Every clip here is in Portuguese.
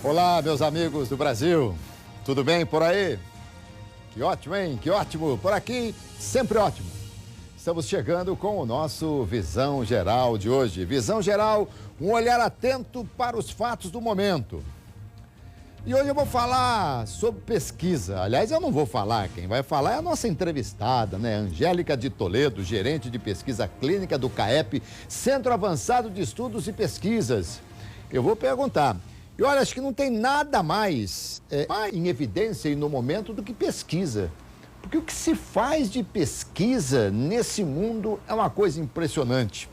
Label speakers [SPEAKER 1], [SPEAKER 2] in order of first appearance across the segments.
[SPEAKER 1] Olá, meus amigos do Brasil. Tudo bem por aí? Que ótimo, hein? Que ótimo. Por aqui, sempre ótimo. Estamos chegando com o nosso Visão Geral de hoje. Visão Geral, um olhar atento para os fatos do momento. E hoje eu vou falar sobre pesquisa. Aliás, eu não vou falar, quem vai falar é a nossa entrevistada, né? Angélica de Toledo, gerente de pesquisa clínica do CAEP, Centro Avançado de Estudos e Pesquisas. Eu vou perguntar. E olha, acho que não tem nada mais em evidência e no momento do que pesquisa. Porque o que se faz de pesquisa nesse mundo é uma coisa impressionante.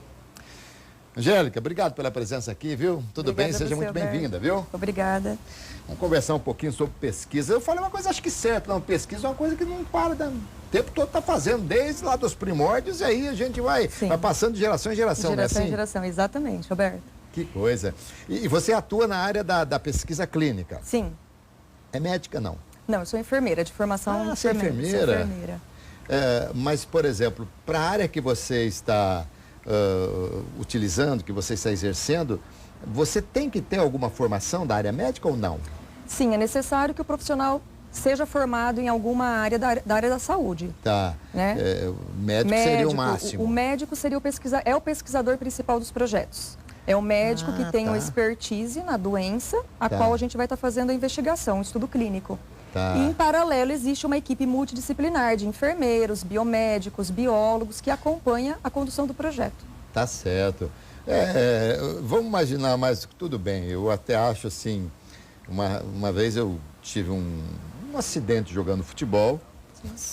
[SPEAKER 1] Angélica, obrigado pela presença aqui, viu? Tudo bem? Seja muito bem-vinda, viu?
[SPEAKER 2] Obrigada.
[SPEAKER 1] Vamos conversar um pouquinho sobre pesquisa. Eu falei uma coisa, acho que certa, não, pesquisa é uma coisa que não para, o tempo todo está fazendo, desde lá dos primórdios, e aí a gente vai passando de geração em geração, né?
[SPEAKER 2] Geração em geração, exatamente, Roberto.
[SPEAKER 1] Que coisa. E você atua na área da pesquisa clínica?
[SPEAKER 2] Sim.
[SPEAKER 1] É médica, não?
[SPEAKER 2] Não, eu sou enfermeira, de formação
[SPEAKER 1] enfermeira.
[SPEAKER 2] Sou enfermeira.
[SPEAKER 1] Mas, por exemplo, para a área que você está utilizando, que você está exercendo, você tem que ter alguma formação da área médica ou não?
[SPEAKER 2] Sim, é necessário que o profissional seja formado em alguma área da área da saúde.
[SPEAKER 1] Tá.
[SPEAKER 2] Né?
[SPEAKER 1] O médico seria o máximo.
[SPEAKER 2] O médico seria o pesquisador principal dos projetos. É o médico que tem uma expertise na doença, a qual a gente vai estar fazendo a investigação, o estudo clínico.
[SPEAKER 1] Tá.
[SPEAKER 2] E, em paralelo, existe uma equipe multidisciplinar de enfermeiros, biomédicos, biólogos, que acompanha a condução do projeto.
[SPEAKER 1] Tá certo. Vamos imaginar, mas tudo bem, eu até acho assim, uma vez eu tive um acidente jogando futebol,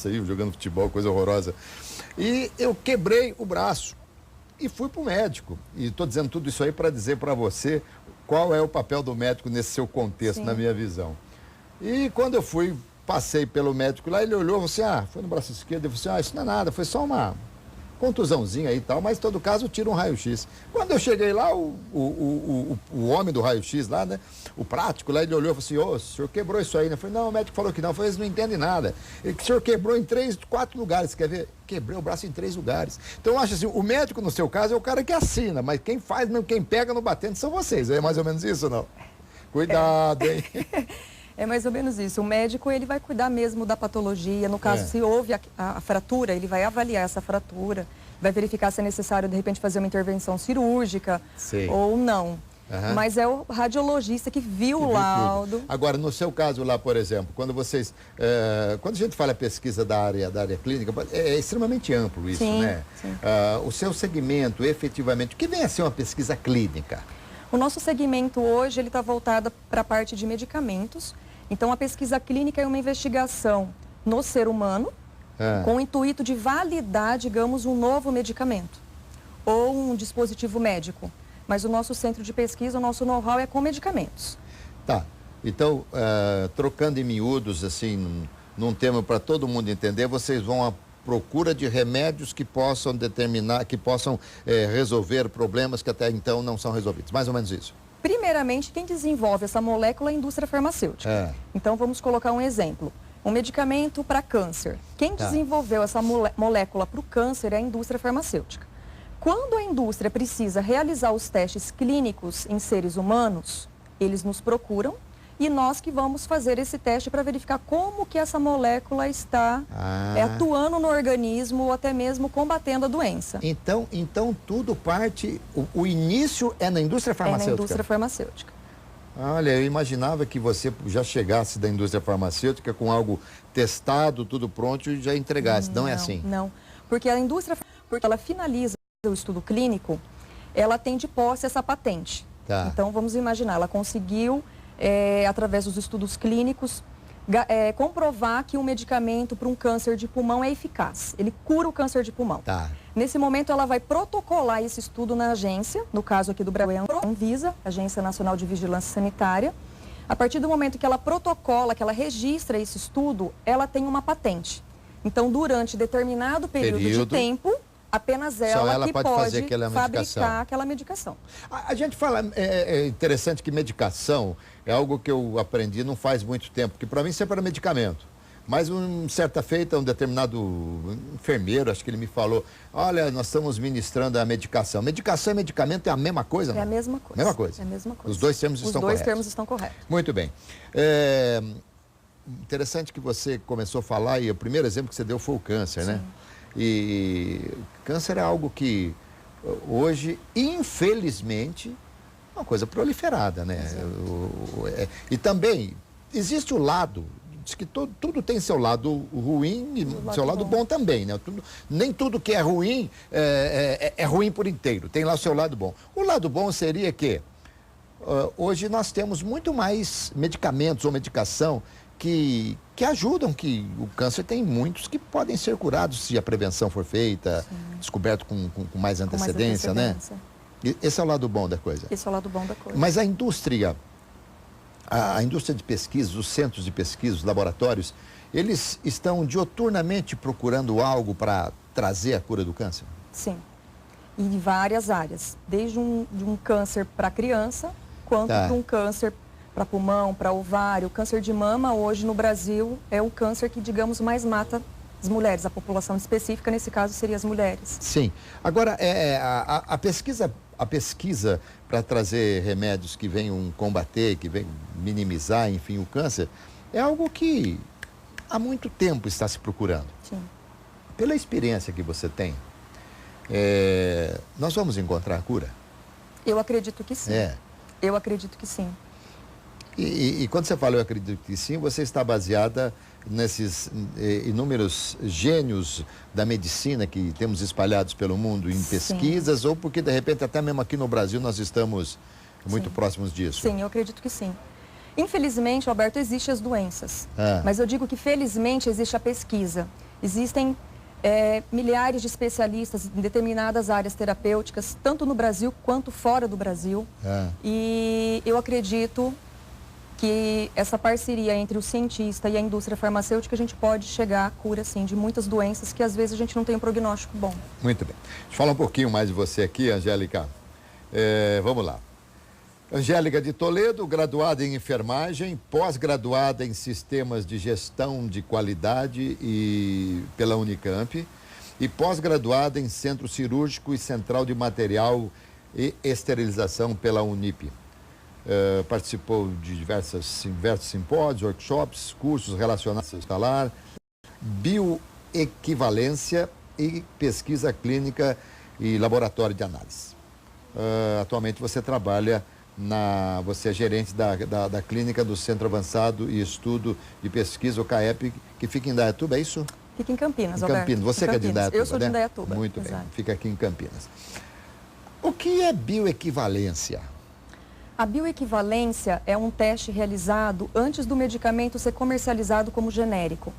[SPEAKER 1] jogando futebol, coisa horrorosa, e eu quebrei o braço e fui para o médico. E estou dizendo tudo isso aí para dizer para você qual é o papel do médico nesse seu contexto, na minha visão. E quando eu passei pelo médico lá, ele olhou e falou assim, foi no braço esquerdo, eu falei assim, isso não é nada, foi só uma contusãozinha aí e tal, mas em todo caso tira um raio-x. Quando eu cheguei lá, o homem do raio-x lá, né, o prático lá, ele olhou e falou assim, o senhor quebrou isso aí, né? Eu falei, não, o médico falou que não. Eu falei, eles não entendem nada. O senhor quebrou em 4 lugares, quer ver? Quebrei o braço em 3 lugares. Então eu acho assim, o médico no seu caso é o cara que assina, mas quem faz, quem pega no batente são vocês. É mais ou menos isso ou não? Cuidado, hein?
[SPEAKER 2] É mais ou menos isso. O médico, ele vai cuidar mesmo da patologia. No caso, se houve a fratura, ele vai avaliar essa fratura, vai verificar se é necessário, de repente, fazer uma intervenção cirúrgica ou não. Mas é o radiologista que viu o laudo.
[SPEAKER 1] Agora, no seu caso lá, por exemplo, quando vocês... quando a gente fala pesquisa da área clínica, é extremamente amplo isso, né?
[SPEAKER 2] Sim.
[SPEAKER 1] O seu segmento, efetivamente, o que vem a ser uma pesquisa clínica?
[SPEAKER 2] O nosso segmento hoje, ele está voltado para a parte de medicamentos. Então, a pesquisa clínica é uma investigação no ser humano, com o intuito de validar, digamos, um novo medicamento ou um dispositivo médico. Mas o nosso centro de pesquisa, o nosso know-how é com medicamentos. Tá.
[SPEAKER 1] Então, trocando em miúdos, assim, num termo para todo mundo entender, vocês vão à procura de remédios que possam resolver problemas que até então não são resolvidos. Mais ou menos isso.
[SPEAKER 2] Primeiramente, quem desenvolve essa molécula é a indústria farmacêutica. Então, vamos colocar um exemplo. Um medicamento para câncer. Quem desenvolveu essa molécula para o câncer é a indústria farmacêutica. Quando a indústria precisa realizar os testes clínicos em seres humanos, eles nos procuram e nós que vamos fazer esse teste para verificar como que essa molécula está atuando no organismo ou até mesmo combatendo a doença.
[SPEAKER 1] Então tudo parte, o início é na indústria farmacêutica?
[SPEAKER 2] É na indústria farmacêutica.
[SPEAKER 1] Olha, eu imaginava que você já chegasse da indústria farmacêutica com algo testado, tudo pronto e já entregasse. Não é assim?
[SPEAKER 2] Não, porque a indústria, ela finaliza o estudo clínico, ela tem de posse essa patente. Então, vamos imaginar, ela conseguiu, através dos estudos clínicos, comprovar que um medicamento para um câncer de pulmão é eficaz. Ele cura o câncer de pulmão. Nesse momento, ela vai protocolar esse estudo na agência, no caso aqui do Brasil, a Anvisa, Agência Nacional de Vigilância Sanitária. A partir do momento que ela protocola, que ela registra esse estudo, ela tem uma patente. Então, durante determinado período de tempo, apenas ela que pode fabricar aquela medicação.
[SPEAKER 1] A gente fala, é interessante que medicação é algo que eu aprendi não faz muito tempo, que para mim sempre era medicamento. Mas certa feita, um determinado enfermeiro, acho que ele me falou, olha, nós estamos ministrando a medicação. Medicação e medicamento é a mesma coisa, não?
[SPEAKER 2] É a mesma coisa.
[SPEAKER 1] Mesma coisa.
[SPEAKER 2] É a mesma coisa.
[SPEAKER 1] Os dois termos estão corretos.
[SPEAKER 2] Os dois termos estão corretos.
[SPEAKER 1] Muito bem. Interessante que você começou a falar, e o primeiro exemplo que você deu foi o câncer,
[SPEAKER 2] Sim.
[SPEAKER 1] né? E câncer é algo que hoje, infelizmente, é uma coisa proliferada, né? E também existe o lado, diz que tudo tem seu lado ruim e seu lado bom também, né? Nem tudo que é ruim é ruim por inteiro, tem lá o seu lado bom. O lado bom seria que hoje nós temos muito mais medicamentos ou medicação que ajudam, que o câncer tem muitos que podem ser curados se a prevenção for feita, descoberto com mais antecedência, né? Esse é o lado bom da coisa.
[SPEAKER 2] Esse é o lado bom da coisa.
[SPEAKER 1] Mas a indústria de pesquisa, os centros de pesquisa, os laboratórios, eles estão dioturnamente procurando algo para trazer a cura do câncer?
[SPEAKER 2] Sim. E em várias áreas. Desde de um câncer para criança, quanto para um câncer para pulmão, para ovário. O câncer de mama, hoje no Brasil, é o câncer que, digamos, mais mata as mulheres. A população específica, nesse caso, seria as mulheres.
[SPEAKER 1] Sim. Agora, a pesquisa para trazer remédios que venham combater, que venham minimizar, enfim, o câncer, é algo que há muito tempo está se procurando.
[SPEAKER 2] Sim.
[SPEAKER 1] Pela experiência que você tem, nós vamos encontrar a cura?
[SPEAKER 2] Eu acredito que sim. Eu acredito que sim.
[SPEAKER 1] E quando você fala eu acredito que sim, você está baseada nesses inúmeros gênios da medicina que temos espalhados pelo mundo em pesquisas, ou porque de repente até mesmo aqui no Brasil nós estamos muito próximos disso?
[SPEAKER 2] Sim, eu acredito que sim. Infelizmente, Alberto, existem as doenças, mas eu digo que felizmente existe a pesquisa. Existem milhares de especialistas em determinadas áreas terapêuticas, tanto no Brasil quanto fora do Brasil. E eu acredito que essa parceria entre o cientista e a indústria farmacêutica, a gente pode chegar à cura, sim, de muitas doenças que às vezes a gente não tem um prognóstico bom.
[SPEAKER 1] Muito bem. Deixa eu falar um pouquinho mais de você aqui, Angélica. Vamos lá. Angélica de Toledo, graduada em enfermagem, pós-graduada em sistemas de gestão de qualidade pela Unicamp e pós-graduada em centro cirúrgico e central de material e esterilização pela Unip. Participou de diversos simpósios, workshops, cursos relacionados ao hospitalar, bioequivalência e pesquisa clínica e laboratório de análise. Atualmente você trabalha você é gerente da clínica do Centro Avançado e Estudo de Pesquisa, o CAEP, que fica em Indaiatuba, é isso?
[SPEAKER 2] Fica em Campinas,
[SPEAKER 1] Alberto. Campinas. Você que é de Indaiatuba,
[SPEAKER 2] eu sou de Indaiatuba.
[SPEAKER 1] Muito bem, fica aqui em Campinas. O que é bioequivalência?
[SPEAKER 2] A bioequivalência é um teste realizado antes do medicamento ser comercializado como genérico.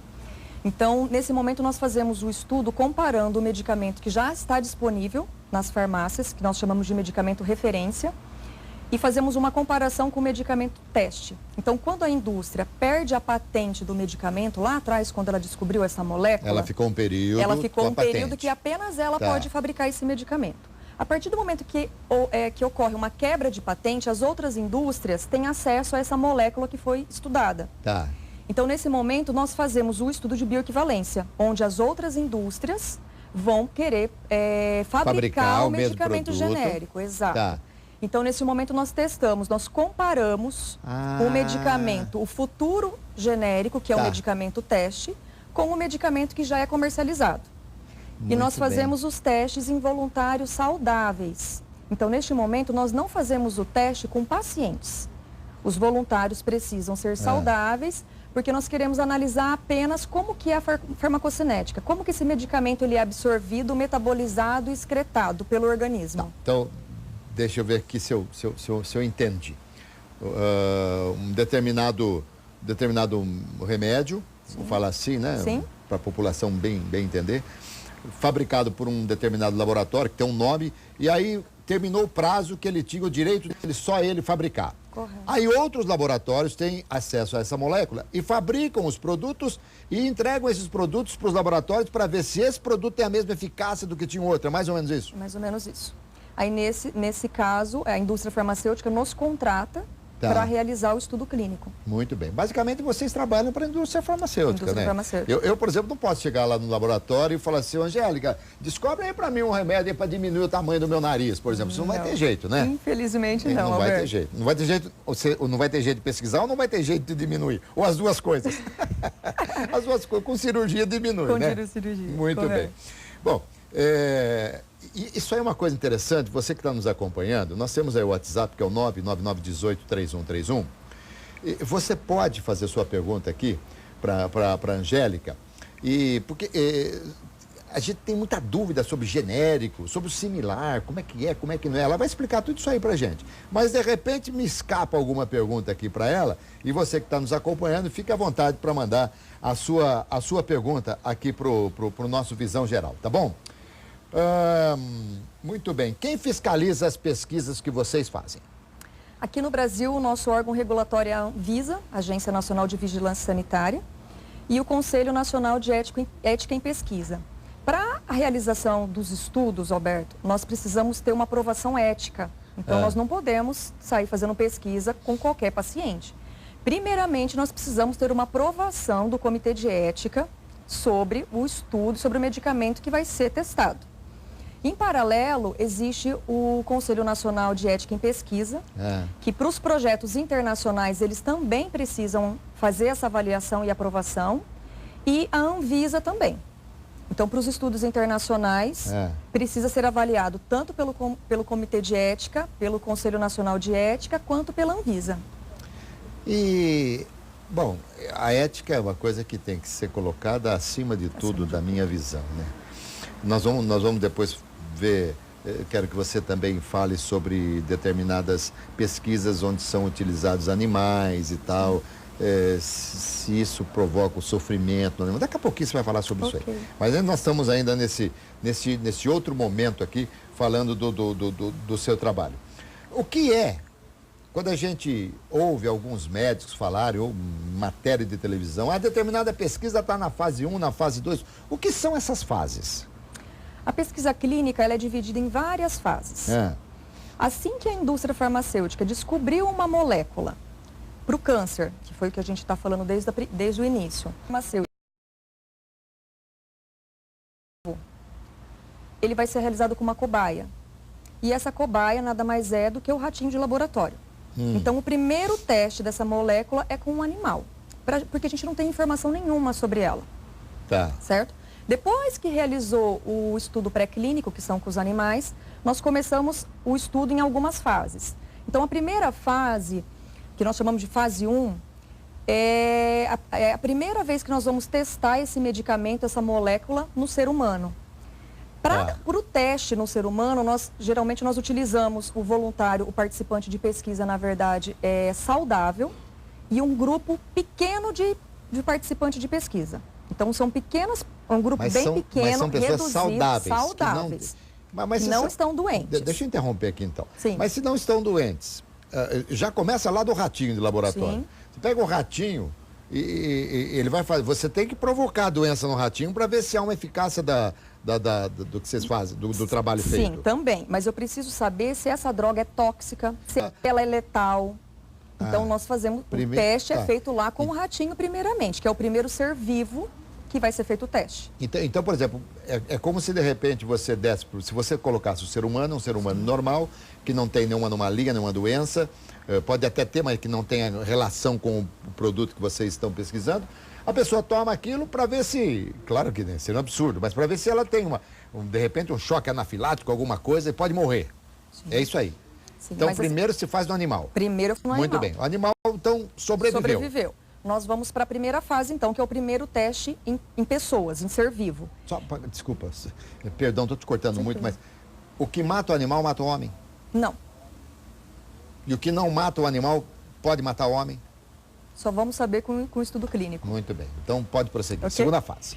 [SPEAKER 2] Então, nesse momento, nós fazemos o estudo comparando o medicamento que já está disponível nas farmácias, que nós chamamos de medicamento referência, e fazemos uma comparação com o medicamento teste. Então, quando a indústria perde a patente do medicamento, lá atrás, quando ela descobriu essa molécula...
[SPEAKER 1] Ela ficou um período
[SPEAKER 2] que apenas ela pode fabricar esse medicamento. A partir do momento que ocorre uma quebra de patente, as outras indústrias têm acesso a essa molécula que foi estudada. Então, nesse momento, nós fazemos o estudo de bioequivalência, onde as outras indústrias vão querer fabricar o medicamento genérico. Exato. Então, nesse momento, nós testamos, nós comparamos o medicamento, o futuro genérico, que é o medicamento teste, com o medicamento que já é comercializado. E nós fazemos os testes em voluntários saudáveis. Então, neste momento, nós não fazemos o teste com pacientes. Os voluntários precisam ser saudáveis, porque nós queremos analisar apenas como que é a farmacocinética, como que esse medicamento ele é absorvido, metabolizado e excretado pelo organismo.
[SPEAKER 1] Então, deixa eu ver aqui se eu entendi. Um determinado remédio, vou falar assim, né?
[SPEAKER 2] Sim.
[SPEAKER 1] Para a população bem entender, fabricado por um determinado laboratório que tem um nome, e aí terminou o prazo que ele tinha o direito de só ele fabricar.
[SPEAKER 2] Correto.
[SPEAKER 1] Aí outros laboratórios têm acesso a essa molécula e fabricam os produtos e entregam esses produtos para os laboratórios para ver se esse produto tem a mesma eficácia do que tinha o outro. É mais ou menos isso?
[SPEAKER 2] Mais ou menos isso. Aí, nesse caso, a indústria farmacêutica nos contrata para realizar o estudo clínico.
[SPEAKER 1] Muito bem. Basicamente, vocês trabalham para a indústria farmacêutica, né?
[SPEAKER 2] Farmacêutica.
[SPEAKER 1] Eu, por exemplo, não posso chegar lá no laboratório e falar assim, Angélica, descobre aí para mim um remédio para diminuir o tamanho do meu nariz, por exemplo. Isso não vai ter jeito, né?
[SPEAKER 2] Infelizmente não,
[SPEAKER 1] Não vai ter jeito. Não vai ter jeito, não vai ter jeito de pesquisar ou não vai ter jeito de diminuir. Ou as duas coisas. As duas coisas. Com cirurgia diminui, né?
[SPEAKER 2] Com cirurgia.
[SPEAKER 1] Muito bem. Bom, isso aí é uma coisa interessante, você que está nos acompanhando, nós temos aí o WhatsApp, que é o 999183131. Você pode fazer sua pergunta aqui para a Angélica, porque a gente tem muita dúvida sobre genérico, sobre o similar, como é, como é que não é. Ela vai explicar tudo isso aí para a gente. Mas, de repente, me escapa alguma pergunta aqui para ela, e você que está nos acompanhando, fique à vontade para mandar a sua pergunta aqui para o nosso Visão Geral, tá bom? Muito bem. Quem fiscaliza as pesquisas que vocês fazem?
[SPEAKER 2] Aqui no Brasil, o nosso órgão regulatório é a Anvisa, Agência Nacional de Vigilância Sanitária, e o Conselho Nacional de Ética em Pesquisa. Para a realização dos estudos, Alberto, nós precisamos ter uma aprovação ética. Então, nós não podemos sair fazendo pesquisa com qualquer paciente. Primeiramente, nós precisamos ter uma aprovação do Comitê de Ética sobre o estudo, sobre o medicamento que vai ser testado. Em paralelo, existe o Conselho Nacional de Ética em Pesquisa, que para os projetos internacionais, eles também precisam fazer essa avaliação e aprovação, e a Anvisa também. Então, para os estudos internacionais, precisa ser avaliado tanto pelo Comitê de Ética, pelo Conselho Nacional de Ética, quanto pela Anvisa.
[SPEAKER 1] E, bom, a ética é uma coisa que tem que ser colocada acima de tudo, da minha visão, né? Nós vamos depois ver, quero que você também fale sobre determinadas pesquisas onde são utilizados animais e tal, se isso provoca o sofrimento. Daqui a pouquinho você vai falar sobre isso aí. Mas nós estamos ainda nesse outro momento aqui, falando do seu trabalho. O que é, quando a gente ouve alguns médicos falarem, ou matéria de televisão, a determinada pesquisa está na fase 1, na fase 2, o que são essas fases?
[SPEAKER 2] A pesquisa clínica ela é dividida em várias fases. Assim que a indústria farmacêutica descobriu uma molécula para o câncer, que foi o que a gente está falando desde o início, ele vai ser realizado com uma cobaia. E essa cobaia nada mais é do que o ratinho de laboratório. Então, o primeiro teste dessa molécula é com um animal, porque a gente não tem informação nenhuma sobre ela. Certo? Depois que realizou o estudo pré-clínico, que são com os animais, nós começamos o estudo em algumas fases. Então, a primeira fase, que nós chamamos de fase 1, é a primeira vez que nós vamos testar esse medicamento, essa molécula, no ser humano. Para o teste no ser humano, geralmente nós utilizamos o voluntário, o participante de pesquisa, na verdade, saudável, e um grupo pequeno de participantes de pesquisa. Então, são pequenas, um grupo bem pequeno,
[SPEAKER 1] mas são pessoas
[SPEAKER 2] saudáveis, que não estão doentes.
[SPEAKER 1] Deixa eu interromper aqui, então.
[SPEAKER 2] Sim.
[SPEAKER 1] Mas se não estão doentes, já começa lá do ratinho de laboratório.
[SPEAKER 2] Sim.
[SPEAKER 1] Você pega o ratinho e ele vai fazer... Você tem que provocar a doença no ratinho para ver se há uma eficácia do que vocês fazem, do trabalho feito.
[SPEAKER 2] Sim, também. Mas eu preciso saber se essa droga é tóxica, se ela é letal. Então, nós fazemos... O teste é feito lá com o ratinho, primeiramente, que é o primeiro ser vivo que vai ser feito o teste.
[SPEAKER 1] Então, por exemplo, é como se de repente você desse... Se você colocasse o ser humano, um ser humano normal, que não tem nenhuma anomalia, nenhuma doença, pode até ter, mas que não tenha relação com o produto que vocês estão pesquisando, a pessoa toma aquilo para ver se... Claro que seria um absurdo, mas para ver se ela tem, de repente, um choque anafilático, alguma coisa, e pode morrer. Sim. É isso aí. Sim, então, primeiro se faz no animal.
[SPEAKER 2] Primeiro no animal.
[SPEAKER 1] Muito bem. O animal, então, sobreviveu.
[SPEAKER 2] Nós vamos para a primeira fase, então, que é o primeiro teste em pessoas, em ser vivo.
[SPEAKER 1] Desculpa, perdão, estou te cortando muito, mas o que mata o animal, mata o homem?
[SPEAKER 2] Não.
[SPEAKER 1] E o que não mata o animal, pode matar o homem?
[SPEAKER 2] Só vamos saber com o estudo clínico.
[SPEAKER 1] Muito bem. Então, pode prosseguir. Segunda fase.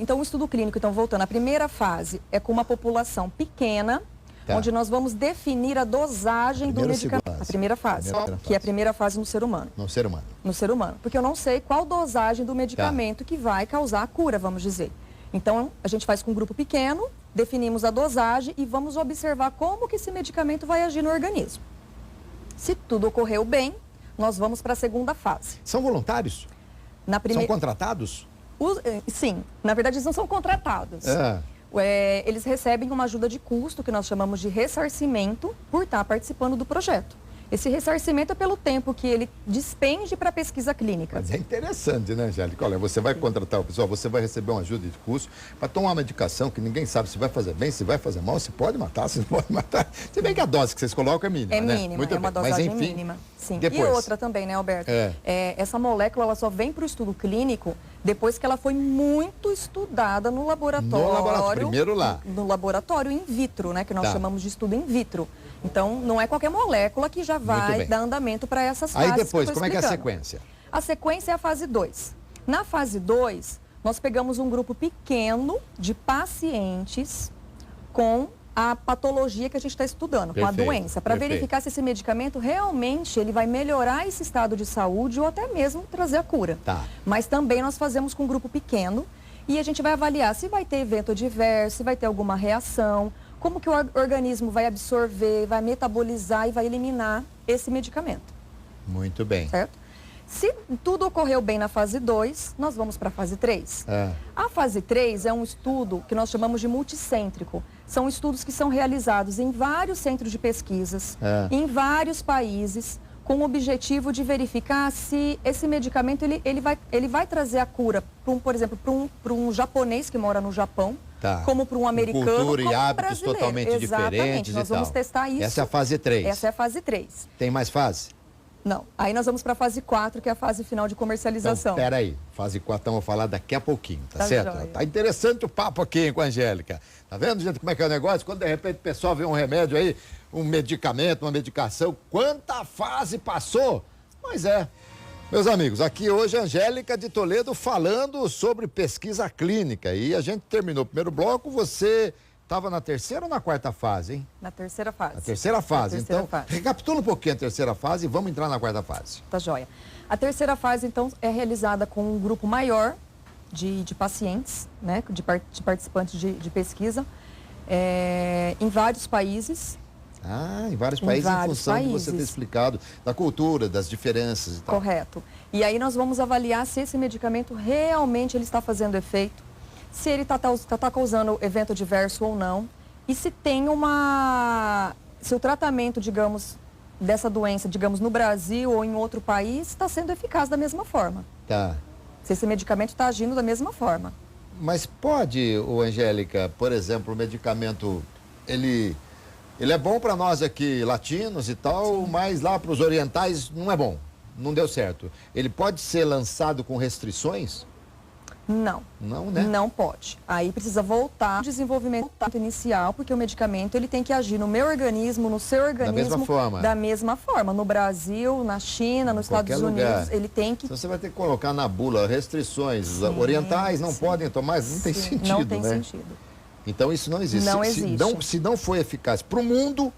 [SPEAKER 2] Então, o estudo clínico, então, voltando. A primeira fase é com uma população pequena, onde nós vamos definir a dosagem do medicamento. A primeira fase, que é a primeira fase no ser humano.
[SPEAKER 1] No ser humano.
[SPEAKER 2] No ser humano. Porque eu não sei qual dosagem do medicamento que vai causar a cura, vamos dizer. Então, a gente faz com um grupo pequeno, definimos a dosagem e vamos observar como que esse medicamento vai agir no organismo. Se tudo ocorreu bem, nós vamos para a segunda fase.
[SPEAKER 3] São voluntários? São contratados?
[SPEAKER 2] Sim, na verdade eles não são contratados. Eles recebem uma ajuda de custo, que nós chamamos de ressarcimento, por estar participando do projeto. Esse ressarcimento é pelo tempo que ele despende para a pesquisa clínica.
[SPEAKER 1] Mas é interessante, né, Angélica? Olha, você vai contratar o pessoal, você vai receber uma ajuda de custo para tomar uma medicação que ninguém sabe se vai fazer bem, se vai fazer mal, se pode matar, se não pode matar. Se bem que a dose que vocês colocam é mínima, né?
[SPEAKER 2] Mínima, é uma dosagem mínima. Sim.
[SPEAKER 1] Depois.
[SPEAKER 2] E outra também, né, Alberto? Essa molécula ela só vem para o estudo clínico depois que ela foi muito estudada no laboratório.
[SPEAKER 1] No laboratório, primeiro lá.
[SPEAKER 2] No laboratório in vitro, né, que nós chamamos de estudo in vitro. Então, não é qualquer molécula que já vai dar andamento para essas fases.
[SPEAKER 1] Aí depois, como é que é a sequência?
[SPEAKER 2] A sequência é a fase 2. Na fase 2, nós pegamos um grupo pequeno de pacientes com a patologia que a gente está estudando, com a doença, para verificar se esse medicamento realmente ele vai melhorar esse estado de saúde ou até mesmo trazer a cura. Mas também nós fazemos com um grupo pequeno e a gente vai avaliar se vai ter evento adverso, se vai ter alguma reação, como que o organismo vai absorver, vai metabolizar e vai eliminar esse medicamento.
[SPEAKER 1] Muito bem.
[SPEAKER 2] Certo? Se tudo ocorreu bem na fase 2, nós vamos para a fase 3. A fase 3 é um estudo que nós chamamos de multicêntrico. São estudos que são realizados em vários centros de pesquisas, em vários países, com o objetivo de verificar se esse medicamento ele vai trazer a cura, por exemplo, para um japonês que mora no Japão, como para um americano,
[SPEAKER 1] cultura
[SPEAKER 2] como
[SPEAKER 1] e hábitos
[SPEAKER 2] brasileiro.
[SPEAKER 1] totalmente
[SPEAKER 2] diferentes. Nós vamos testar isso.
[SPEAKER 1] Essa é a fase 3.
[SPEAKER 2] Essa é a fase 3.
[SPEAKER 1] Tem mais fase?
[SPEAKER 2] Não. Aí nós vamos para a fase 4, que é a fase final de comercialização.
[SPEAKER 1] Então, peraí. Fase 4 estamos a falar daqui a pouquinho, tá certo?
[SPEAKER 2] Joia.
[SPEAKER 1] Tá interessante o papo aqui, hein, com a Angélica. Tá vendo, gente, como é que é o negócio? Quando de repente o pessoal vê um remédio aí, um medicamento, uma medicação, quanta fase passou? Pois é. Meus amigos, aqui hoje a Angélica de Toledo falando sobre pesquisa clínica. E a gente terminou o primeiro bloco, você estava na terceira ou na quarta fase, hein?
[SPEAKER 2] Na terceira fase.
[SPEAKER 1] Na terceira fase. Então, recapitula um pouquinho a terceira fase e vamos entrar na quarta fase.
[SPEAKER 2] Tá joia. A terceira fase, então, é realizada com um grupo maior de pacientes, né? De participantes de pesquisa, em vários países.
[SPEAKER 1] Em vários países, em função de você ter explicado da cultura, das diferenças e tal.
[SPEAKER 2] Correto. E aí nós vamos avaliar se esse medicamento realmente ele está fazendo efeito, se ele está causando evento adverso ou não, e se tem se o tratamento, digamos, dessa doença, digamos, no Brasil ou em outro país, está sendo eficaz da mesma forma. Se esse medicamento está agindo da mesma forma.
[SPEAKER 1] Mas pode, Angélica, por exemplo, o medicamento, ele é bom para nós aqui latinos e tal, mas lá para os orientais não é bom, não deu certo. Ele pode ser lançado com restrições?
[SPEAKER 2] Não.
[SPEAKER 1] Não, né?
[SPEAKER 2] Não pode. Aí precisa voltar ao desenvolvimento inicial, porque o medicamento ele tem que agir no meu organismo, no seu organismo.
[SPEAKER 1] Da mesma forma.
[SPEAKER 2] Da mesma forma. No Brasil, na China, nos Estados Unidos, ele tem que...
[SPEAKER 1] Então você vai ter que colocar na bula restrições. Orientais não podem tomar, não tem sentido,
[SPEAKER 2] não tem
[SPEAKER 1] né?
[SPEAKER 2] sentido.
[SPEAKER 1] Então isso não existe.
[SPEAKER 2] Não existe.
[SPEAKER 1] Se não for eficaz para o mundo...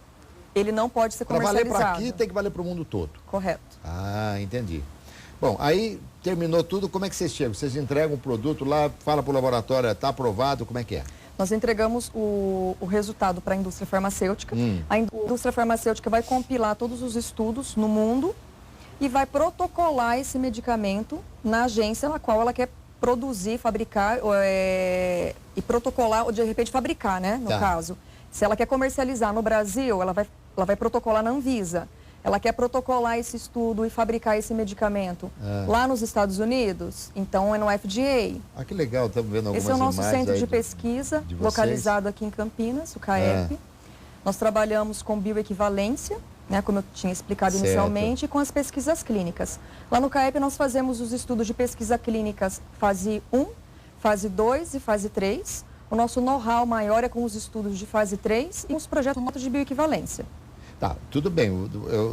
[SPEAKER 2] Ele não pode ser comercializado.
[SPEAKER 1] Para valer para aqui, tem que valer para o mundo todo.
[SPEAKER 2] Correto.
[SPEAKER 1] Entendi. Bom, aí terminou tudo, como é que vocês chegam? Vocês entregam o produto lá, fala para o laboratório, está aprovado, como é que é?
[SPEAKER 2] Nós entregamos o resultado para a indústria farmacêutica. A indústria farmacêutica vai compilar todos os estudos no mundo e vai protocolar esse medicamento na agência na qual ela quer produzir, fabricar e protocolar, ou de repente fabricar, né, no caso. Se ela quer comercializar no Brasil, ela vai protocolar na Anvisa. Ela quer protocolar esse estudo e fabricar esse medicamento lá nos Estados Unidos, então é no FDA.
[SPEAKER 1] Que legal, estamos vendo algumas imagens.
[SPEAKER 2] Esse é o nosso centro de pesquisa, localizado aqui em Campinas, o CAEP. Nós trabalhamos com bioequivalência, né, como eu tinha explicado inicialmente, e com as pesquisas clínicas. Lá no CAEP nós fazemos os estudos de pesquisa clínicas fase 1, fase 2 e fase 3. O nosso know-how maior é com os estudos de fase 3 e os projetos de bioequivalência.
[SPEAKER 1] Tudo bem,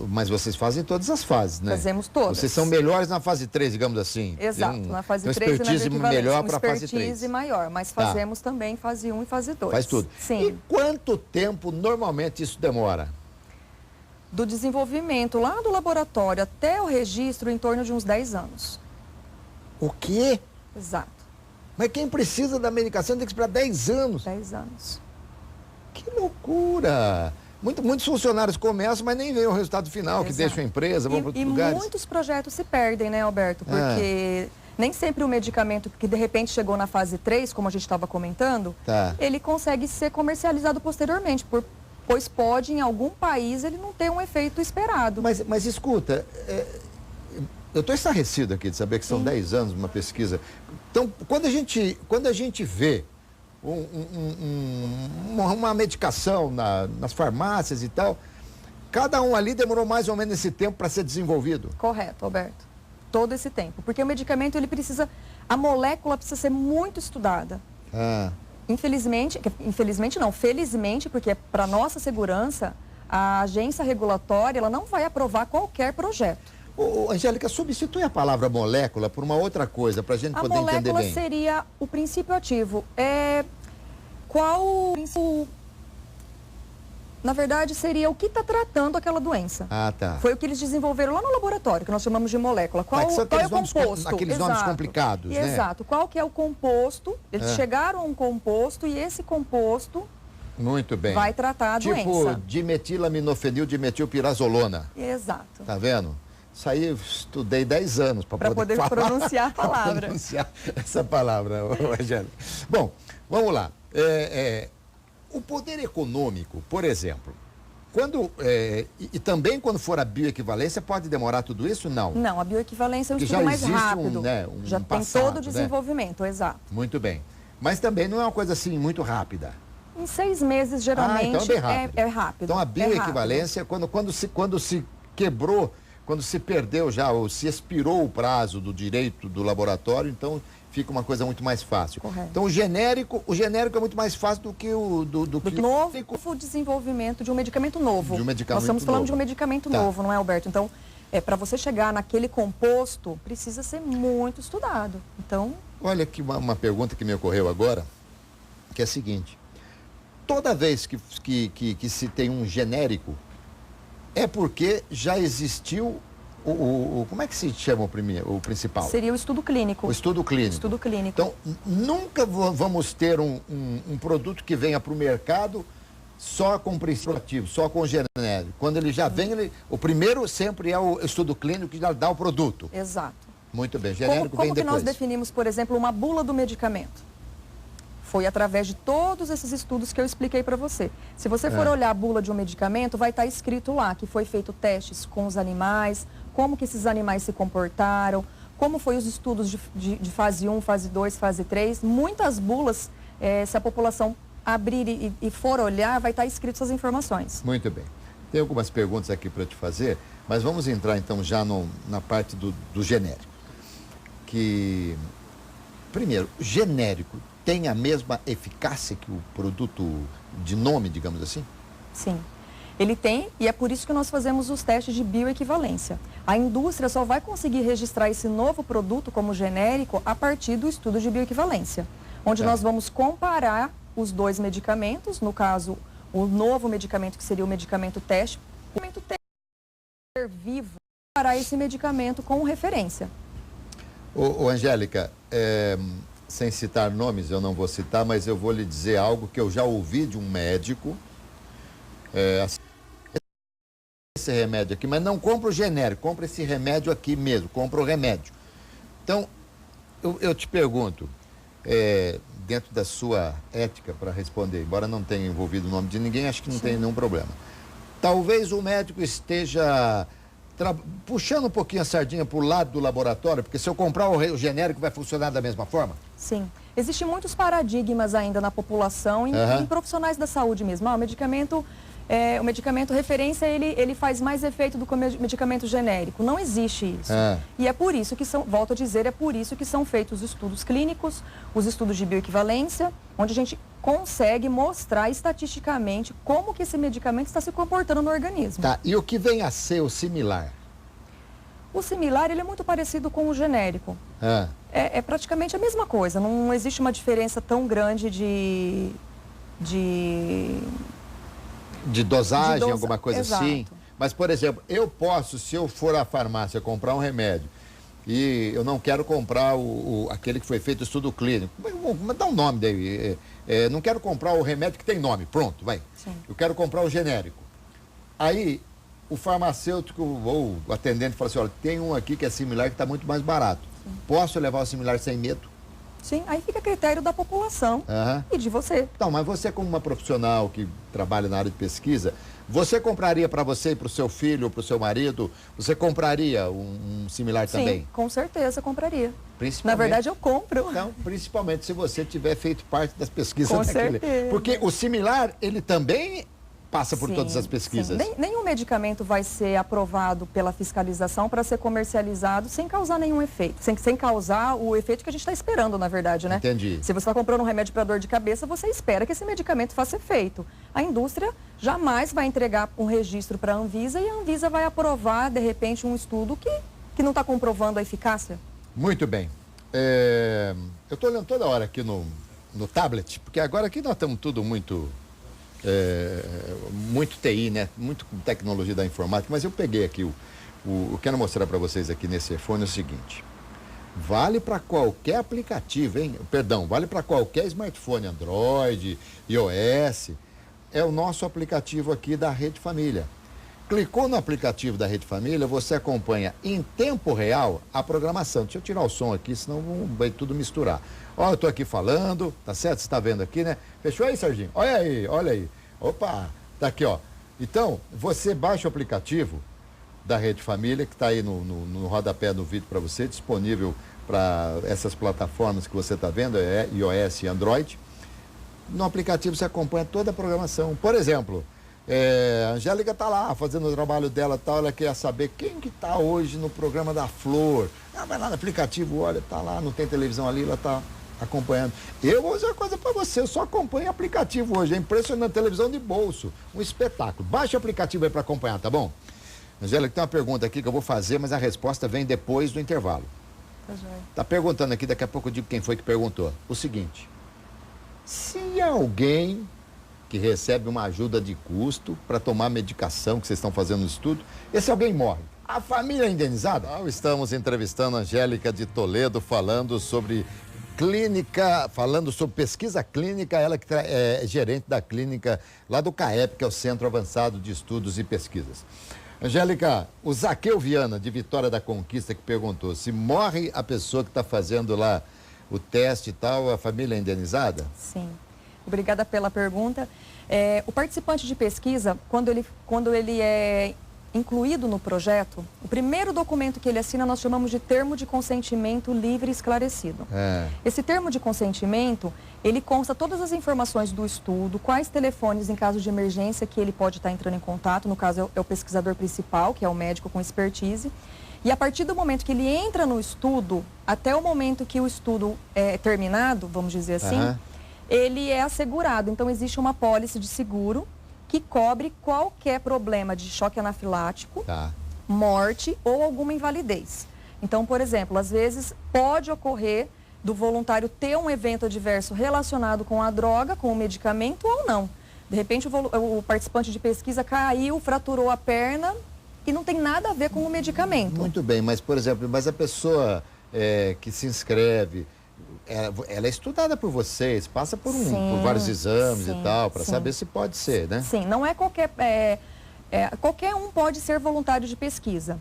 [SPEAKER 1] mas vocês fazem todas as fases, né?
[SPEAKER 2] Fazemos todas.
[SPEAKER 1] Vocês são melhores na fase 3, digamos assim.
[SPEAKER 2] Exato, na fase 3
[SPEAKER 1] expertise melhor para a fase 3.
[SPEAKER 2] Expertise maior, mas fazemos também fase 1 e fase 2.
[SPEAKER 1] Faz tudo.
[SPEAKER 2] Sim.
[SPEAKER 1] E quanto tempo normalmente isso demora?
[SPEAKER 2] Do desenvolvimento lá do laboratório até o registro, em torno de uns 10 anos.
[SPEAKER 1] O quê?
[SPEAKER 2] Exato.
[SPEAKER 1] Mas quem precisa da medicação tem que esperar 10 anos?
[SPEAKER 2] 10 anos.
[SPEAKER 1] Que loucura!
[SPEAKER 3] Muitos funcionários começam, mas nem veem o resultado final, que deixam a empresa, vão para outros lugares.
[SPEAKER 2] E muitos projetos se perdem, né, Alberto? Porque nem sempre o medicamento que de repente chegou na fase 3, como a gente estava comentando, ele consegue ser comercializado posteriormente, pois pode, em algum país, ele não ter um efeito esperado.
[SPEAKER 1] Mas escuta, eu estou estarrecido aqui de saber que são 10 anos de uma pesquisa. Então, quando a gente vê uma medicação nas farmácias e tal, cada um ali demorou mais ou menos esse tempo para ser desenvolvido.
[SPEAKER 2] Correto, Alberto. Todo esse tempo. Porque o medicamento, a molécula precisa ser muito estudada. Felizmente não, porque para nossa segurança, a agência regulatória, ela não vai aprovar qualquer projeto.
[SPEAKER 1] Angélica, substitui a palavra molécula por uma outra coisa, para a gente poder entender bem.
[SPEAKER 2] A molécula seria o princípio ativo. Na verdade, seria o que está tratando aquela doença. Foi o que eles desenvolveram lá no laboratório, que nós chamamos de molécula. Qual é o composto?
[SPEAKER 1] Aqueles nomes complicados, né?
[SPEAKER 2] Exato. Qual que é o composto? Eles chegaram a um composto e esse composto...
[SPEAKER 1] Muito bem.
[SPEAKER 2] Vai tratar a doença.
[SPEAKER 1] Tipo dimetilaminofenil dimetilpirazolona.
[SPEAKER 2] Exato.
[SPEAKER 1] Tá vendo? Isso aí eu estudei 10 anos para poder
[SPEAKER 2] pronunciar a palavra.
[SPEAKER 1] Pronunciar essa palavra, Angélica. Bom, vamos lá. O poder econômico, por exemplo, e também quando for a bioequivalência, pode demorar tudo isso? Não.
[SPEAKER 2] Não, a bioequivalência é um estudo mais rápido. Já tem todo o desenvolvimento, exato.
[SPEAKER 1] Muito bem. Mas também não é uma coisa assim muito rápida.
[SPEAKER 2] Em 6 meses, geralmente,
[SPEAKER 1] então é bem rápido.
[SPEAKER 2] É rápido.
[SPEAKER 1] Então a bioequivalência, quando se quebrou, quando se perdeu já, ou se expirou o prazo do direito do laboratório, então fica uma coisa muito mais fácil.
[SPEAKER 2] Correto.
[SPEAKER 1] Então o genérico é muito mais fácil do que o
[SPEAKER 2] novo desenvolvimento de um medicamento novo. Nós estamos falando de um medicamento novo, não é, Alberto? Então, para você chegar naquele composto, precisa ser muito estudado. Então...
[SPEAKER 1] Olha aqui uma pergunta que me ocorreu agora, que é a seguinte. Toda vez que se tem um genérico, é porque já existiu como é que se chama o principal?
[SPEAKER 2] Seria o estudo clínico.
[SPEAKER 1] O estudo clínico.
[SPEAKER 2] Estudo clínico.
[SPEAKER 1] Então, nunca vamos ter um produto que venha para o mercado só com princípio ativo, só com genérico. Quando ele já vem, o primeiro sempre é o estudo clínico que já dá o produto.
[SPEAKER 2] Exato.
[SPEAKER 1] Muito bem, genérico vem depois.
[SPEAKER 2] Como que nós definimos, por exemplo, uma bula do medicamento? Foi através de todos esses estudos que eu expliquei para você. Se você for olhar a bula de um medicamento, vai estar escrito lá que foi feito testes com os animais, como que esses animais se comportaram, como foi os estudos de fase 1, fase 2, fase 3. Muitas bulas, se a população abrir e for olhar, vai estar escrito essas informações.
[SPEAKER 1] Muito bem. Tem algumas perguntas aqui para te fazer, mas vamos entrar então já na parte do genérico. Primeiro, genérico tem a mesma eficácia que o produto de nome, digamos assim?
[SPEAKER 2] Sim, ele tem, e é por isso que nós fazemos os testes de bioequivalência. A indústria só vai conseguir registrar esse novo produto como genérico a partir do estudo de bioequivalência, onde nós vamos comparar os dois medicamentos, no caso, o novo medicamento, que seria o medicamento teste, o medicamento teste vivo, para esse medicamento com referência.
[SPEAKER 1] Angélica, sem citar nomes, eu não vou citar, mas eu vou lhe dizer algo que eu já ouvi de um médico. Esse remédio aqui, mas não compra o genérico, compra esse remédio aqui mesmo, compra o remédio. Então, eu te pergunto, dentro da sua ética para responder, embora não tenha envolvido o nome de ninguém, acho que não tem nenhum problema. Talvez o médico esteja puxando um pouquinho a sardinha para o lado do laboratório, porque se eu comprar o genérico vai funcionar da mesma forma?
[SPEAKER 2] Sim. Existem muitos paradigmas ainda na população e em profissionais da saúde mesmo. O medicamento referência, ele faz mais efeito do que o medicamento genérico. Não existe isso. E é por isso que volto a dizer, é por isso que são feitos os estudos clínicos, os estudos de bioequivalência, onde a gente consegue mostrar estatisticamente como que esse medicamento está se comportando no organismo.
[SPEAKER 1] Tá, e o que vem a ser o similar?
[SPEAKER 2] O similar, ele é muito parecido com o genérico. É praticamente a mesma coisa, não existe uma diferença tão grande de
[SPEAKER 1] dosagem, alguma coisa assim. Mas, por exemplo, eu posso, se eu for à farmácia comprar um remédio e eu não quero comprar aquele que foi feito estudo clínico, mas dá um nome daí. Não quero comprar o remédio que tem nome, pronto, vai.
[SPEAKER 2] Sim.
[SPEAKER 1] Eu quero comprar o genérico. Aí, o farmacêutico ou o atendente fala assim, olha, tem um aqui que é similar que está muito mais barato. Sim. Posso levar o similar sem medo?
[SPEAKER 2] Sim, aí fica a critério da população e de você.
[SPEAKER 1] Então, mas você como uma profissional que trabalha na área de pesquisa, você compraria para você e para o seu filho ou para o seu marido, você compraria um similar também?
[SPEAKER 2] Sim, com certeza compraria.
[SPEAKER 1] Principalmente,
[SPEAKER 2] na verdade, eu compro.
[SPEAKER 1] Não, principalmente se você tiver feito parte das pesquisas
[SPEAKER 2] com
[SPEAKER 1] daquele.
[SPEAKER 2] certeza.
[SPEAKER 1] Porque o similar, ele também passa por todas as pesquisas.
[SPEAKER 2] Nenhum medicamento vai ser aprovado pela fiscalização para ser comercializado sem causar nenhum efeito. Sem causar o efeito que a gente está esperando, na verdade, né?
[SPEAKER 1] Entendi.
[SPEAKER 2] Se você está comprando um remédio para dor de cabeça, você espera que esse medicamento faça efeito. A indústria jamais vai entregar um registro para a Anvisa e a Anvisa vai aprovar, de repente, um estudo que não está comprovando a eficácia.
[SPEAKER 1] Muito bem. Eu estou olhando toda hora aqui no tablet, porque agora aqui nós estamos tudo muito TI, né? Muito tecnologia da informática, mas eu peguei aqui eu quero mostrar para vocês aqui nesse iPhone o seguinte. Vale para qualquer aplicativo, hein? Perdão, vale para qualquer smartphone, Android, iOS. É o nosso aplicativo aqui da Rede Família. Clicou no aplicativo da Rede Família, você acompanha em tempo real a programação. Deixa eu tirar o som aqui, senão vai tudo misturar. Ó, eu tô aqui falando, tá certo? Você está vendo aqui, né? Fechou aí, Serginho? Olha aí, olha aí. Opa, tá aqui, ó. Então, você baixa o aplicativo da Rede Família, que está aí no rodapé do vídeo para você, disponível para essas plataformas que você está vendo, iOS e Android. No aplicativo você acompanha toda a programação. Por exemplo, a Angélica está lá fazendo o trabalho dela e tal, ela quer saber quem que está hoje no programa da Flor. Vai lá no aplicativo, olha, está lá, não tem televisão ali, ela está acompanhando. Eu vou dizer uma coisa para você, eu só acompanho aplicativo hoje, é impressionante, televisão de bolso, um espetáculo. Baixa o aplicativo aí para acompanhar, tá bom? Angélica, tem uma pergunta aqui que eu vou fazer, mas a resposta vem depois do intervalo. Tá perguntando aqui, daqui a pouco eu digo quem foi que perguntou. O seguinte, se alguém que recebe uma ajuda de custo para tomar medicação que vocês estão fazendo no estudo, esse alguém morre, a família é indenizada? Estamos entrevistando a Angélica de Toledo, falando sobre pesquisa clínica, ela que é gerente da clínica lá do CAEP, que é o Centro Avançado de Estudos e Pesquisas. Angélica, o Zaqueu Viana, de Vitória da Conquista, que perguntou, se morre a pessoa que está fazendo lá o teste e tal, a família é indenizada?
[SPEAKER 2] Sim. Obrigada pela pergunta. O participante de pesquisa, quando ele é incluído no projeto, o primeiro documento que ele assina nós chamamos de termo de consentimento livre e esclarecido. Esse termo de consentimento, ele consta todas as informações do estudo, quais telefones em caso de emergência que ele pode estar entrando em contato, no caso é o pesquisador principal, que é o médico com expertise, e a partir do momento que ele entra no estudo, até o momento que o estudo é terminado, vamos dizer assim, ele é assegurado. Então existe uma pólice de seguro que cobre qualquer problema de choque anafilático, morte ou alguma invalidez. Então, por exemplo, às vezes pode ocorrer do voluntário ter um evento adverso relacionado com a droga, com o medicamento ou não. De repente o participante de pesquisa caiu, fraturou a perna e não tem nada a ver com o medicamento.
[SPEAKER 1] Muito bem, mas por exemplo, a pessoa que se inscreve, ela é estudada por vocês, passa por vários exames e tal, para saber se pode ser, né?
[SPEAKER 2] Sim, não é qualquer um pode ser voluntário de pesquisa,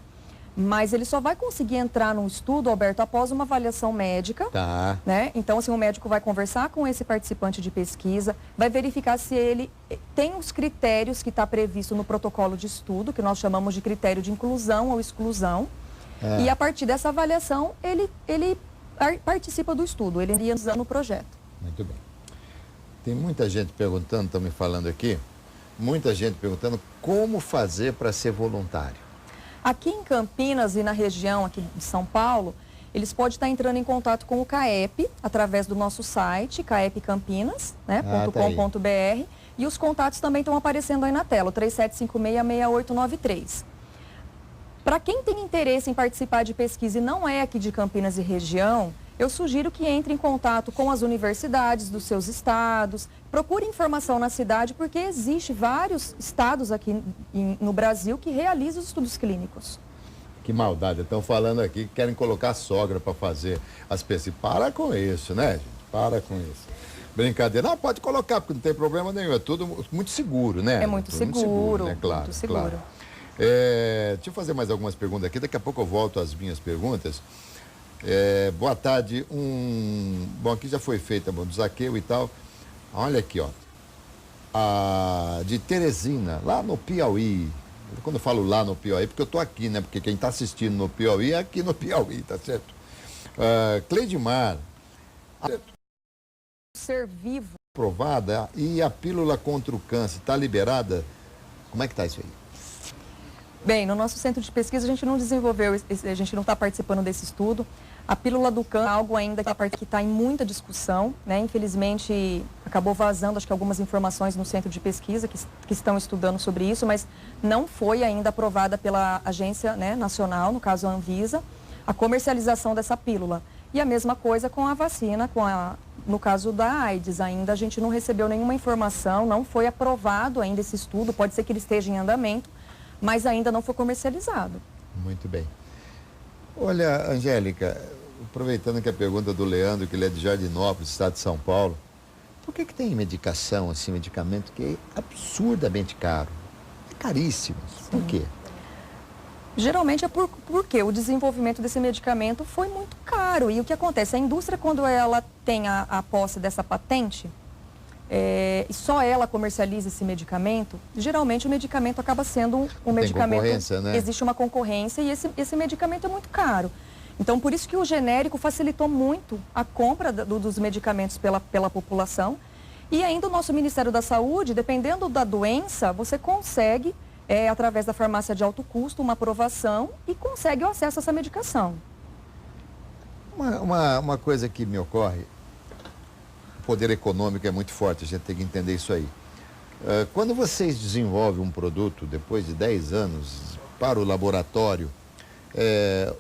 [SPEAKER 2] mas ele só vai conseguir entrar num estudo, Alberto, após uma avaliação médica, né? Então, assim, o médico vai conversar com esse participante de pesquisa, vai verificar se ele tem os critérios que está previsto no protocolo de estudo, que nós chamamos de critério de inclusão ou exclusão, e a partir dessa avaliação, ele participa do estudo, ele iria usando o projeto.
[SPEAKER 1] Muito bem. Tem muita gente perguntando, estão me falando aqui, muita gente perguntando como fazer para ser voluntário.
[SPEAKER 2] Aqui em Campinas e na região aqui de São Paulo, eles podem estar entrando em contato com o CAEP, através do nosso site, caepcampinas, né, .com.br, e os contatos também estão aparecendo aí na tela, o 3756-6893. Para quem tem interesse em participar de pesquisa e não é aqui de Campinas e região, eu sugiro que entre em contato com as universidades dos seus estados, procure informação na cidade, porque existe vários estados aqui no Brasil que realizam os estudos clínicos.
[SPEAKER 1] Que maldade, estão falando aqui que querem colocar a sogra para fazer as pesquisas. Para com isso, né, gente? Para com isso. Brincadeira. Não, pode colocar, porque não tem problema nenhum. É tudo muito seguro, né?
[SPEAKER 2] É muito seguro,
[SPEAKER 1] né? Claro,
[SPEAKER 2] muito seguro.
[SPEAKER 1] Claro. Deixa eu fazer mais algumas perguntas aqui. Daqui a pouco eu volto às minhas perguntas. Boa tarde. Bom, aqui já foi feita, do Zaqueu e tal. Olha aqui, ó. De Teresina, lá no Piauí. Quando eu falo lá no Piauí, porque eu tô aqui, né? Porque quem está assistindo no Piauí é aqui no Piauí, tá certo? Cleidimar.
[SPEAKER 2] Ser vivo.
[SPEAKER 1] Aprovada e a pílula contra o câncer está liberada? Como é que está isso aí?
[SPEAKER 2] Bem, no nosso centro de pesquisa a gente não desenvolveu, a gente não está participando desse estudo. A pílula do câncer é algo ainda que está em muita discussão, né? Infelizmente acabou vazando, acho que algumas informações no centro de pesquisa que estão estudando sobre isso, mas não foi ainda aprovada pela agência, né, nacional, no caso a Anvisa, a comercialização dessa pílula. E a mesma coisa com a vacina, no caso da AIDS, ainda a gente não recebeu nenhuma informação, não foi aprovado ainda esse estudo, pode ser que ele esteja em andamento, mas ainda não foi comercializado.
[SPEAKER 1] Muito bem. Olha, Angélica, aproveitando que a pergunta do Leandro, que ele é de Jardinópolis, estado de São Paulo, por que tem medicação, assim, medicamento que é absurdamente caro? É caríssimo. Por quê?
[SPEAKER 2] Geralmente é porque o desenvolvimento desse medicamento foi muito caro. E o que acontece? A indústria, quando ela tem a posse dessa patente, e só ela comercializa esse medicamento, geralmente o medicamento acaba sendo um medicamento...
[SPEAKER 1] Concorrência, né?
[SPEAKER 2] Existe uma concorrência e esse medicamento é muito caro. Então, por isso que o genérico facilitou muito a compra dos medicamentos pela população. E ainda o nosso Ministério da Saúde, dependendo da doença, você consegue... através da farmácia de alto custo, uma aprovação e consegue o acesso a essa medicação.
[SPEAKER 1] Uma coisa que me ocorre, o poder econômico é muito forte, a gente tem que entender isso aí. Quando vocês desenvolvem um produto, depois de 10 anos, para o laboratório,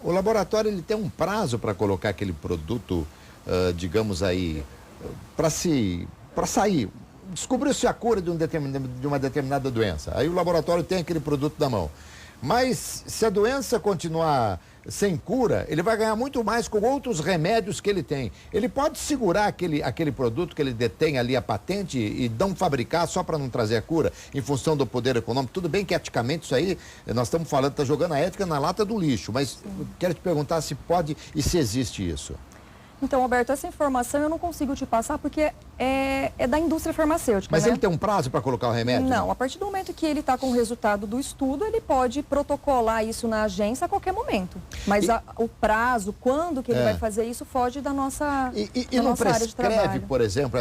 [SPEAKER 1] o laboratório ele tem um prazo para colocar aquele produto, digamos aí, para sair. Descobriu-se a cura de uma determinada doença. Aí o laboratório tem aquele produto na mão. Mas se a doença continuar sem cura, ele vai ganhar muito mais com outros remédios que ele tem. Ele pode segurar aquele produto que ele detém ali a patente e não fabricar só para não trazer a cura, em função do poder econômico. Tudo bem que eticamente isso aí, nós estamos falando, está jogando a ética na lata do lixo, mas quero te perguntar se pode e se existe isso.
[SPEAKER 2] Então, Alberto, essa informação eu não consigo te passar porque é da indústria farmacêutica.
[SPEAKER 1] Mas
[SPEAKER 2] né?
[SPEAKER 1] ele tem um prazo para colocar o remédio?
[SPEAKER 2] Não, a partir do momento que ele está com o resultado do estudo, ele pode protocolar isso na agência a qualquer momento. Mas o prazo, quando que ele vai fazer isso, foge da nossa,
[SPEAKER 1] da
[SPEAKER 2] nossa
[SPEAKER 1] não
[SPEAKER 2] área de trabalho.
[SPEAKER 1] prescreve, por exemplo,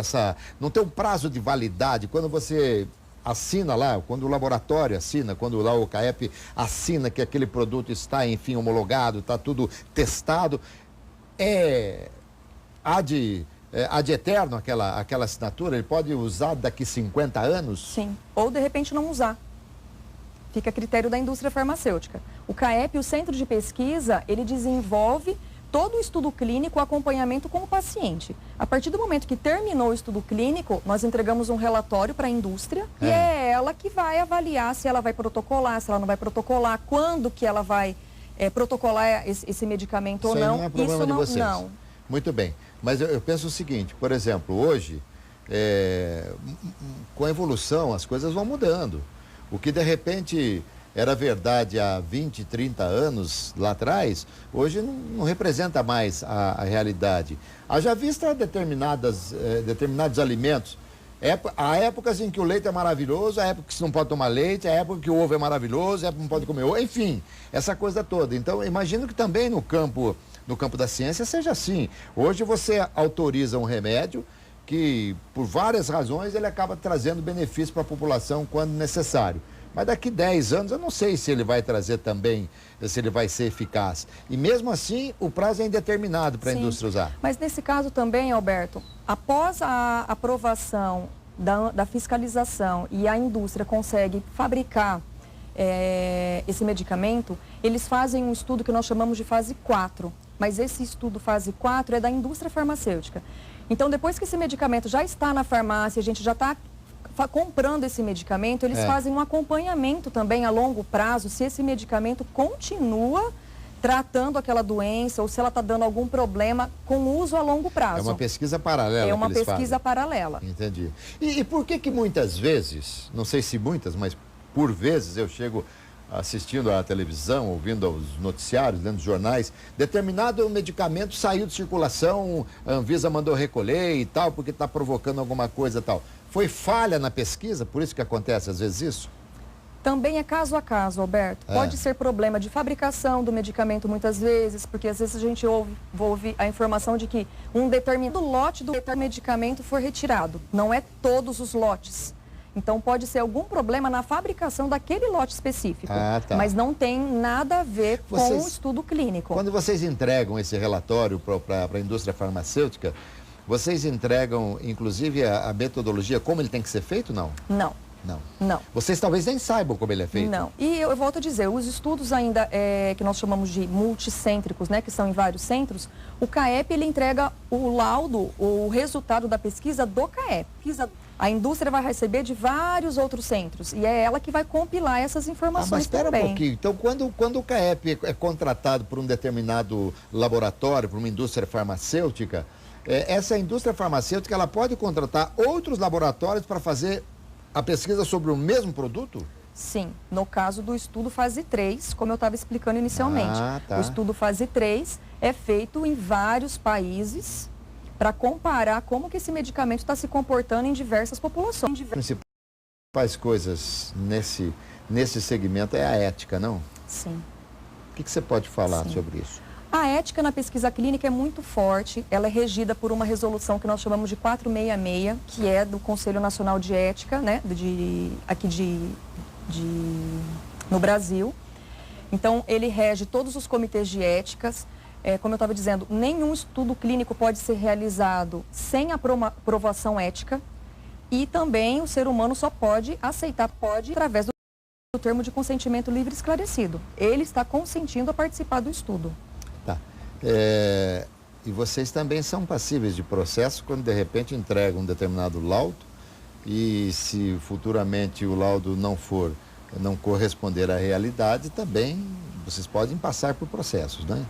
[SPEAKER 1] não tem um prazo de validade, quando você assina lá, quando o laboratório assina, quando lá o CAEP assina que aquele produto está, enfim, homologado, está tudo testado, há de eterno aquela assinatura? Ele pode usar daqui 50 anos?
[SPEAKER 2] Sim, ou de repente não usar. Fica a critério da indústria farmacêutica. O CAEP, o Centro de Pesquisa, ele desenvolve todo o estudo clínico, o acompanhamento com o paciente. A partir do momento que terminou o estudo clínico, nós entregamos um relatório para a indústria e é ela que vai avaliar se ela vai protocolar, se ela não vai protocolar, quando que ela vai protocolar esse medicamento ou não.
[SPEAKER 1] Isso não é problema de vocês.
[SPEAKER 2] Não.
[SPEAKER 1] Muito bem. Mas eu penso o seguinte, por exemplo, hoje, com a evolução, as coisas vão mudando. O que de repente era verdade há 20, 30 anos lá atrás, hoje não representa mais a realidade. Haja vista determinados alimentos. Há épocas em que o leite é maravilhoso, há épocas que você não pode tomar leite, há época que o ovo é maravilhoso, há época que não pode comer ovo, enfim, essa coisa toda. Então, imagino que também no campo da ciência seja assim. Hoje você autoriza um remédio que, por várias razões, ele acaba trazendo benefício para a população quando necessário. Mas daqui 10 anos eu não sei se ele vai trazer também, se ele vai ser eficaz. E mesmo assim, o prazo é indeterminado para a indústria usar.
[SPEAKER 2] Mas nesse caso também, Alberto, após a aprovação da fiscalização e a indústria consegue fabricar esse medicamento, eles fazem um estudo que nós chamamos de fase 4. Mas esse estudo fase 4 é da indústria farmacêutica. Então, depois que esse medicamento já está na farmácia, a gente já está comprando esse medicamento, eles fazem um acompanhamento também a longo prazo, se esse medicamento continua tratando aquela doença ou se ela está dando algum problema com uso a longo prazo.
[SPEAKER 1] É uma pesquisa paralela.
[SPEAKER 2] É uma pesquisa
[SPEAKER 1] fazem.
[SPEAKER 2] paralela.
[SPEAKER 1] Entendi. E por que muitas vezes, não sei se muitas, mas por vezes eu chego assistindo à televisão, ouvindo aos noticiários, lendo jornais, determinado medicamento saiu de circulação, a Anvisa mandou recolher e tal, porque está provocando alguma coisa e tal. Foi falha na pesquisa, por isso que acontece às vezes isso?
[SPEAKER 2] Também é caso a caso, Alberto. Pode ser problema de fabricação do medicamento muitas vezes, porque às vezes a gente ouve a informação de que um determinado lote do medicamento foi retirado. Não é todos os lotes. Então pode ser algum problema na fabricação daquele lote específico. Mas não tem nada a ver com o estudo clínico.
[SPEAKER 1] Quando vocês entregam esse relatório para a indústria farmacêutica, vocês entregam inclusive a metodologia, como ele tem que ser feito, não?
[SPEAKER 2] Não. Não.
[SPEAKER 1] Vocês talvez nem saibam como ele é feito.
[SPEAKER 2] Não. E eu volto a dizer, os estudos ainda que nós chamamos de multicêntricos, né, que são em vários centros, o CAEP ele entrega o laudo, o resultado da pesquisa do CAEP. A indústria vai receber de vários outros centros e é ela que vai compilar essas informações
[SPEAKER 1] mas espera
[SPEAKER 2] também.
[SPEAKER 1] um pouquinho. Então, quando o CAEP é contratado por um determinado laboratório, por uma indústria farmacêutica, essa indústria farmacêutica ela pode contratar outros laboratórios para fazer a pesquisa sobre o mesmo produto?
[SPEAKER 2] Sim, no caso do estudo fase 3, como eu estava explicando inicialmente. O estudo fase 3 é feito em vários países para comparar como que esse medicamento está se comportando em diversas populações.
[SPEAKER 1] As principais coisas nesse segmento é a ética, não?
[SPEAKER 2] Sim.
[SPEAKER 1] O que você pode falar sobre isso?
[SPEAKER 2] A ética na pesquisa clínica é muito forte, ela é regida por uma resolução que nós chamamos de 466, que é do Conselho Nacional de Ética, né, no Brasil. Então, ele rege todos os comitês de éticas. Como eu estava dizendo, nenhum estudo clínico pode ser realizado sem aprovação ética e também o ser humano só pode aceitar, através do termo de consentimento livre e esclarecido. Ele está consentindo a participar do estudo.
[SPEAKER 1] Tá. E vocês também são passíveis de processo quando de repente entregam um determinado laudo e se futuramente o laudo não corresponder à realidade, também vocês podem passar por processos, né?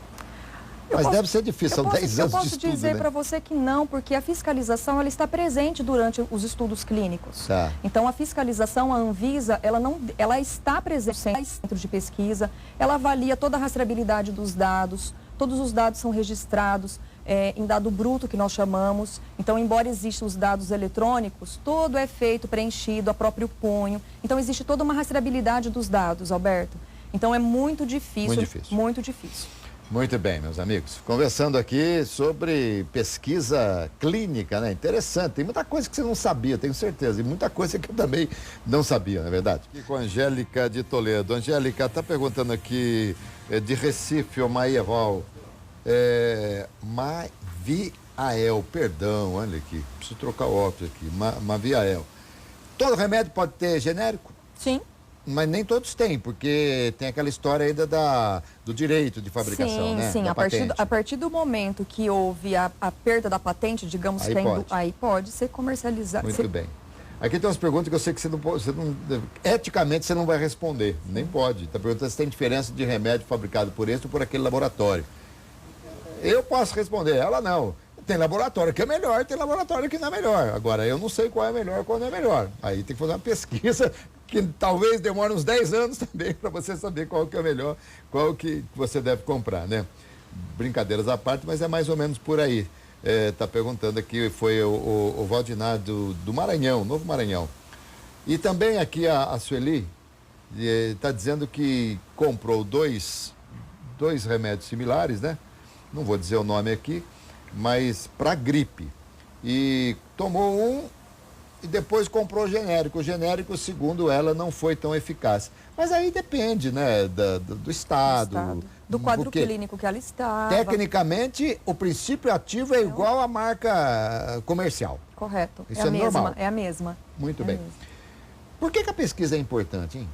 [SPEAKER 1] Mas deve ser difícil, são 10 anos de estudo.
[SPEAKER 2] Eu posso dizer para você que não, porque a fiscalização ela está presente durante os estudos clínicos. Então a fiscalização, a Anvisa, ela está presente no centro de pesquisa, ela avalia toda a rastreabilidade dos dados, todos os dados são registrados em dado bruto, que nós chamamos. Então, embora existam os dados eletrônicos, todo é feito, preenchido a próprio punho. Então, existe toda uma rastreabilidade dos dados, Alberto. Então, é muito difícil.
[SPEAKER 1] Muito difícil.
[SPEAKER 2] Muito difícil.
[SPEAKER 1] Muito bem, meus amigos. Conversando aqui sobre pesquisa clínica, né? Interessante. Tem muita coisa que você não sabia, tenho certeza. E muita coisa que eu também não sabia, não é verdade? Aqui com a Angélica de Toledo. Angélica, está perguntando aqui de Recife, o Maieval. Maviael, perdão, olha aqui. Preciso trocar o óculos aqui. Maviael. Todo remédio pode ter genérico?
[SPEAKER 2] Sim.
[SPEAKER 1] Mas nem todos têm, porque tem aquela história ainda do direito de fabricação, né?
[SPEAKER 2] Sim, a partir do momento que houve a perda da patente, digamos que aí pode ser comercializado.
[SPEAKER 1] Muito bem. Aqui tem umas perguntas que eu sei que eticamente você não vai responder, nem pode. Está perguntando se tem diferença de remédio fabricado por esse ou por aquele laboratório. Eu posso responder, ela não. Tem laboratório que é melhor, tem laboratório que não é melhor. Agora, eu não sei qual é melhor, qual não é melhor. Aí tem que fazer uma pesquisa que talvez demore uns 10 anos também para você saber qual que é melhor, qual que você deve comprar, né? Brincadeiras à parte, mas é mais ou menos por aí. Tá perguntando aqui, foi o Valdinar do Maranhão, Novo Maranhão. E também aqui a Sueli está dizendo que comprou dois remédios similares, né? Não vou dizer o nome aqui, mas para gripe. E tomou um e depois comprou o genérico. O genérico, segundo ela, não foi tão eficaz. Mas aí depende, né, do estado.
[SPEAKER 2] Do quadro clínico que ela estava.
[SPEAKER 1] Tecnicamente, o princípio ativo é igual à marca comercial.
[SPEAKER 2] Correto.
[SPEAKER 1] Isso é normal.
[SPEAKER 2] É a mesma.
[SPEAKER 1] Muito bem. Por que a pesquisa é importante, hein?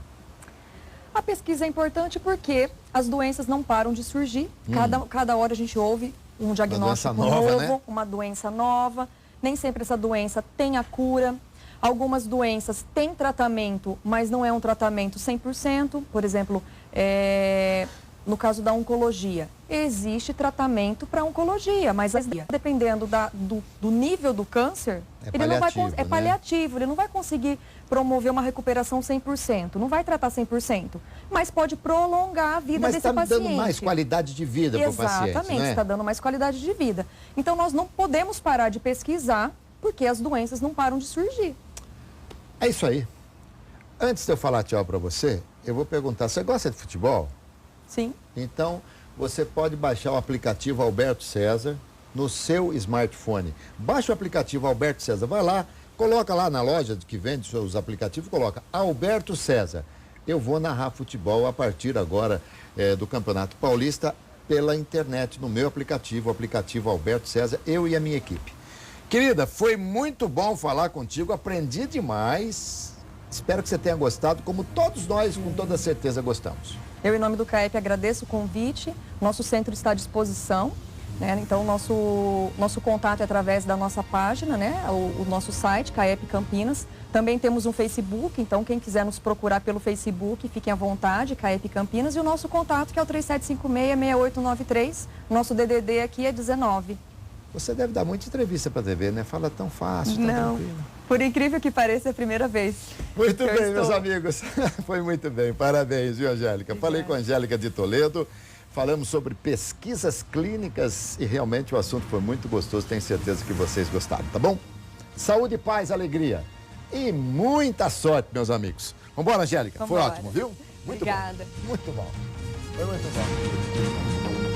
[SPEAKER 2] A pesquisa é importante porque as doenças não param de surgir. Cada hora a gente ouve um diagnóstico novo, né? Uma doença nova. Nem sempre essa doença tem a cura. Algumas doenças têm tratamento, mas não é um tratamento 100%. Por exemplo, no caso da oncologia, existe tratamento para oncologia, mas dependendo do nível do câncer, ele não vai, é paliativo, ele não vai conseguir promover uma recuperação 100%, não vai tratar 100%, mas pode prolongar a vida desse paciente. Mas está dando
[SPEAKER 1] mais qualidade de vida para o paciente,
[SPEAKER 2] Exatamente, está dando mais qualidade de vida. Então, nós não podemos parar de pesquisar, porque as doenças não param de surgir.
[SPEAKER 1] É isso aí. Antes de eu falar tchau para você, eu vou perguntar, você gosta de futebol?
[SPEAKER 2] Sim.
[SPEAKER 1] Então, você pode baixar o aplicativo Alberto César no seu smartphone. Baixa o aplicativo Alberto César, vai lá, coloca lá na loja que vende seus aplicativos, coloca Alberto César. Eu vou narrar futebol a partir agora do Campeonato Paulista pela internet, no meu aplicativo, o aplicativo Alberto César, eu e a minha equipe. Querida, foi muito bom falar contigo, aprendi demais. Espero que você tenha gostado, como todos nós, com toda certeza, gostamos.
[SPEAKER 2] Eu, em nome do CAEP, agradeço o convite. Nosso centro está à disposição, né? Então, nosso contato é através da nossa página, né? O nosso site, CAEP Campinas. Também temos um Facebook, então quem quiser nos procurar pelo Facebook, fiquem à vontade, CAEP Campinas. E o nosso contato, que é o 3756-6893. Nosso DDD aqui é 19.
[SPEAKER 1] Você deve dar muita entrevista para a TV, né? Fala tão fácil, tão tranquilo.
[SPEAKER 2] Por incrível que pareça, é a primeira vez.
[SPEAKER 1] Muito bem, meus amigos. Foi muito bem. Parabéns, viu, Angélica? Falei com a Angélica de Toledo. Falamos sobre pesquisas clínicas e realmente o assunto foi muito gostoso. Tenho certeza que vocês gostaram, tá bom? Saúde, paz, alegria e muita sorte, meus amigos. Vambora, Angélica. Foi ótimo, viu? Muito
[SPEAKER 2] Obrigada.
[SPEAKER 1] Bom. Muito bom. Foi muito bom.